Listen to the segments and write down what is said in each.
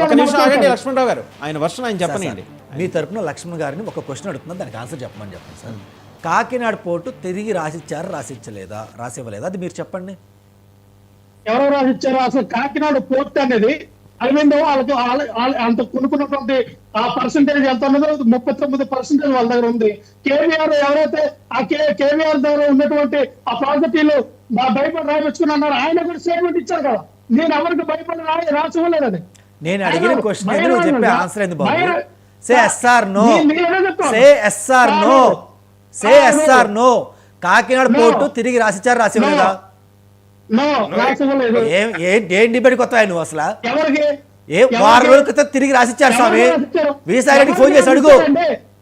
ఒక నిమిషం ఆగండి లక్ష్మణరావు గారు, ఆయన వర్షన్ ఆయన చెప్పనండి. మీ తరపున లక్ష్మణ్ గారిని ఒక క్వశ్చన్ అడుగుతున్నాను, దానికి ఆన్సర్ చెప్పమని చెప్పండి సార్. కాకినాడ పోర్టు తిరిగి రాసివ్వలేదా అది మీరు చెప్పండి. ఎవరు రాసిచ్చారు? అసలు కాకినాడ పోర్ట్ అనేది అరవిందో వాళ్ళకి అంత కొనుక్కున్నటువంటి ఆ పర్సంటేజ్ ఎంత ఉన్నదో 39% వాళ్ళ దగ్గర ఉంది. కేవీఆర్ ఎవరైతే ఆ కేవీఆర్ దగ్గర ఉన్నటువంటి ఆ ప్రాజెక్టులు భయపడి రాయించుకున్నారు, ఆయన కూడా స్టేట్మెంట్ ఇచ్చారు కదా, నేను ఎవరికి భయపడి రాసివ్వలేదని. నేను అడిగిన క్వశ్చన్ నువ్వు చెప్పే ఆన్సర్ ఏంది బాబు? సే ఎస్ఆర్ నో, సే ఎస్ఆర్ నో, సే ఎస్ఆర్ నో. కాకినాడ పోర్టు తిరిగి రాసివ్వలేదా? ఏం డిబేట్ కొత్త నువ్వు అసలు? వారం రోజుల క్రితం తిరిగి రాసిచ్చారు స్వామి. విజయసాయి రెడ్డి ఫోన్ చేసి అడుగు,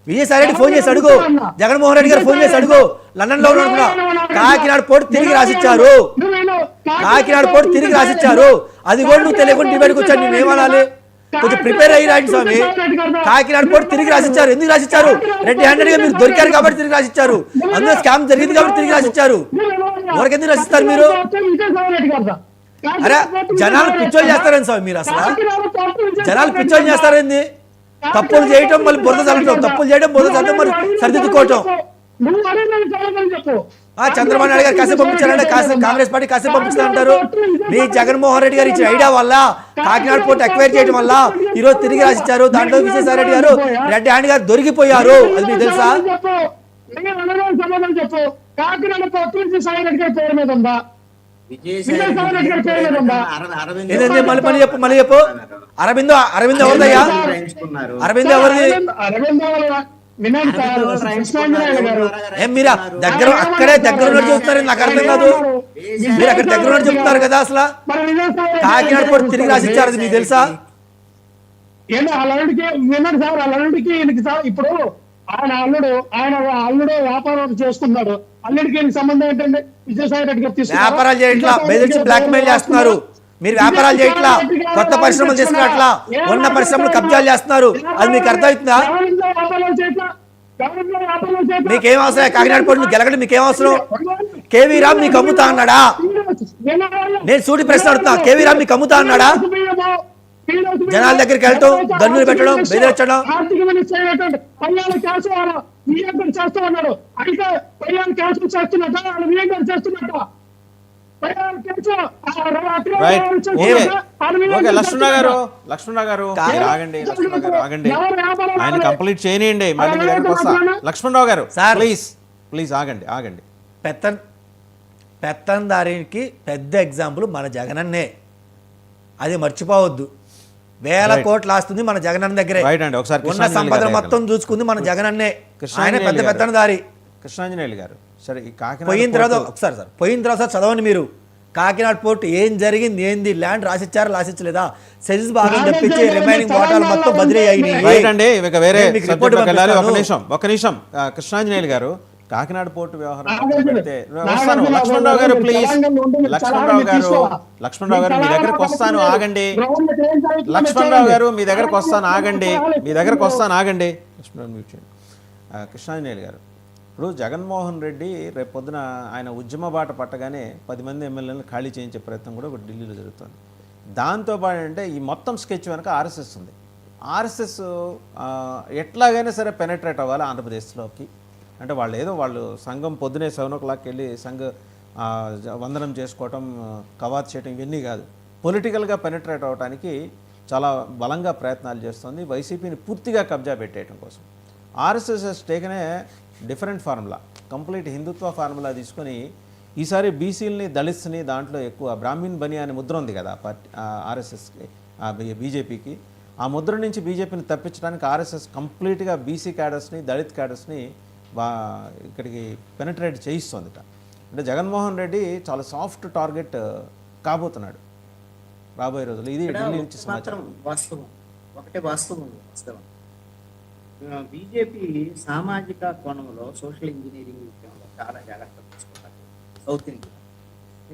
విజయసాయి రెడ్డి ఫోన్ చేసి అడుగు, జగన్మోహన్ రెడ్డి గారు ఫోన్ చేసి అడుగు. లండన్ లో ఉన్నా కాకినాడ పోర్టు తిరిగి రాసిచ్చారు, కాకినాడ పోర్టు తిరిగి రాసిచ్చారు. అది కూడా నువ్వు తెలియకుండా డిబేట్కి వచ్చాను, నేను ఏమనాలి? కొంచెం ప్రిపేర్ అయ్యి రాయండి స్వామి. కాకినాడ పోర్టు తిరిగి రాసిచ్చారు. ఎందుకు రాసిచ్చారు? రెడ్ హ్యాండెడ్ గా మీరు దొరికారు కాబట్టి తిరిగి రాసిచ్చారు. అందులో స్కామ్ జరిగింది కాబట్టి తిరిగి రాసిచ్చారు. ఎవరికి ఎందుకు రాసిస్తారు మీరు? అరే జనాలు పిచ్చోలు చేస్తారని స్వామి మీరు అసలు, జనాలు పిచ్చోలు చేస్తారేంది? తప్పులు చేయటం మళ్ళీ బురద చల్లటం, తప్పులు చేయడం బురద చల్లటం, మరి సరిదిద్దుకోవటం. చంద్రబాబు నాయుడు గారు కాసేపు పంపించారంటే కాంగ్రెస్ పార్టీ కాసేపు పంపించారంటారు. మీ జగన్మోహన్ రెడ్డి గారు ఇచ్చిన ఐడియా వల్ల కాకినాడ పోర్టు ఎక్వైర్ చేయడం వల్ల ఈ రోజు తిరిగి రాసిచ్చారు. దాంట్లో విజయసాయి రెడ్డి గారు రెడ్ హ్యాండ్ గారు దొరికిపోయారు. అది మీకు తెలుసా? మళ్ళీ చెప్పు. అరవింద్ ఎవరిదయ్యా? అరవింద్ ఎవరిది? మీరు దగ్గర అక్కడే దగ్గర చెప్తున్నారు, నాకు అర్థం కాదు. మీరు అక్కడ దగ్గర చెప్తున్నారు కదా, అసలు కాకినాడ పోర్టు తిరిగి రాసిచ్చారు. అది మీకు తెలుసా? ఇప్పుడు ఆయన అల్లుడు వ్యాపారం చేసుకున్నాడు, అల్లుడికి సంబంధం ఏంటండి? విజయసాయి రెడ్డి గారు వ్యాపారాలు చేయట్లా, బెదిరించి బ్లాక్ మెయిల్ చేస్తున్నారు. మీరు వ్యాపారాలు చేయట్లా, కొత్త పరిశ్రమలు తీసుకున్నట్లా, ఉన్న పరిశ్రమలు కబ్జాలు చేస్తున్నారు. అది మీకు అర్థమవుతుందా? మీకేం అవసరం? కాకినాడ పోర్టు గెలగడం మీకేం అవసరం? కేవీ రామ్ మీకు అమ్ముతా అన్నాడా? నేను సూటి ప్రశ్న అడుగుతున్నా, కేవీ రామ్ మీకు అమ్ముతా అన్నాడా? జనాల దగ్గరికి వెళ్ళటం, గన్నులు పెట్టడం, బెదిరించడం. లక్ష్మణరావు గారు ఆగండి, ఆయన కంప్లీట్ చేయనియండి, మళ్ళీ మీ దగ్గరకు వస్తా. లక్ష్మణరావు గారు ప్లీజ్ ఆగండి. పెత్తందారికి పెద్ద ఎగ్జాంపుల్ మన జగనన్నే, అది మర్చిపోవద్దు. వేల కోట్లు ఆస్తుంది మన జగనన్న దగ్గరే. ఉన్న సంపద మొత్తం చూసుకుంది మన జగనన్నే. ఆయన పెద్ద పెత్తందారి. కృష్ణాంజనేయులు గారు సరే, పోయిన తర్వాత చదవండి మీరు. కాకినాడ పోర్టు ఏం జరిగింది, ఏంది, ల్యాండ్ రాసిచ్చలేదా, సెజెస్ భాగం తప్పించి రిమైనింగ్ వాటాలు మొత్తం బదిలీ అయ్యింది. ఒక నిమిషం కృష్ణాంజనేయులు గారు, కాకినాడ పోర్టు వ్యవహారం లక్ష్మణరావు గారు ప్లీజ్. లక్ష్మణరావు గారు మీ దగ్గరకు వస్తాను, ఆగండి. లక్ష్మణరావు గారు మీ దగ్గరకు వస్తాను, ఆగండి. కృష్ణాంజనేయులు గారు, ఇప్పుడు జగన్మోహన్ రెడ్డి రేపు పొద్దున ఆయన ఉద్యమ బాట పట్టగానే 10 మంది ఎమ్మెల్యేలను ఖాళీ చేయించే ప్రయత్నం కూడా ఒకటి ఢిల్లీలో జరుగుతుంది. దాంతోపాటు అంటే ఈ మొత్తం స్కెచ్ వెనక ఆర్ఎస్ఎస్ ఉంది. ఆర్ఎస్ఎస్ ఎట్లాగైనా సరే పెనట్రేట్ అవ్వాలి ఆంధ్రప్రదేశ్లోకి. అంటే వాళ్ళు సంఘం పొద్దునే 7 o'clock వెళ్ళి వందనం చేసుకోవటం, కవాత్ చేయటం ఇవన్నీ కాదు. పొలిటికల్గా పెనట్రేట్ అవ్వడానికి చాలా బలంగా ప్రయత్నాలు చేస్తుంది, వైసీపీని పూర్తిగా కబ్జా పెట్టేయడం కోసం. ఆర్ఎస్ఎస్ టేకనే డిఫరెంట్ ఫార్ములా, కంప్లీట్ హిందుత్వ ఫార్ములా తీసుకొని ఈసారి బీసీలని, దళిత్స్ని, దాంట్లో ఎక్కువ బ్రాహ్మణ్ బనియా అనే ముద్ర ఉంది కదా ఆర్ఎస్ఎస్కి, బీజేపీకి. ఆ ముద్ర నుంచి బీజేపీని తప్పించడానికి ఆర్ఎస్ఎస్ కంప్లీట్గా బీసీ క్యాడర్స్ని, దళిత్ క్యాడర్స్ని ఇక్కడికి పెనట్రేట్ చేయిస్తుందిట. అంటే జగన్మోహన్ రెడ్డి చాలా సాఫ్ట్ టార్గెట్ కాబోతున్నాడు రాబోయే రోజులు. ఇది ఢిల్లీ నుంచి సమాచారం. వాస్తవం బీజేపీ సామాజిక కోణంలో సోషల్ ఇంజనీరింగ్ విషయంలో చాలా జాగ్రత్తలు తీసుకుంటారు సౌత్ ఇండియా.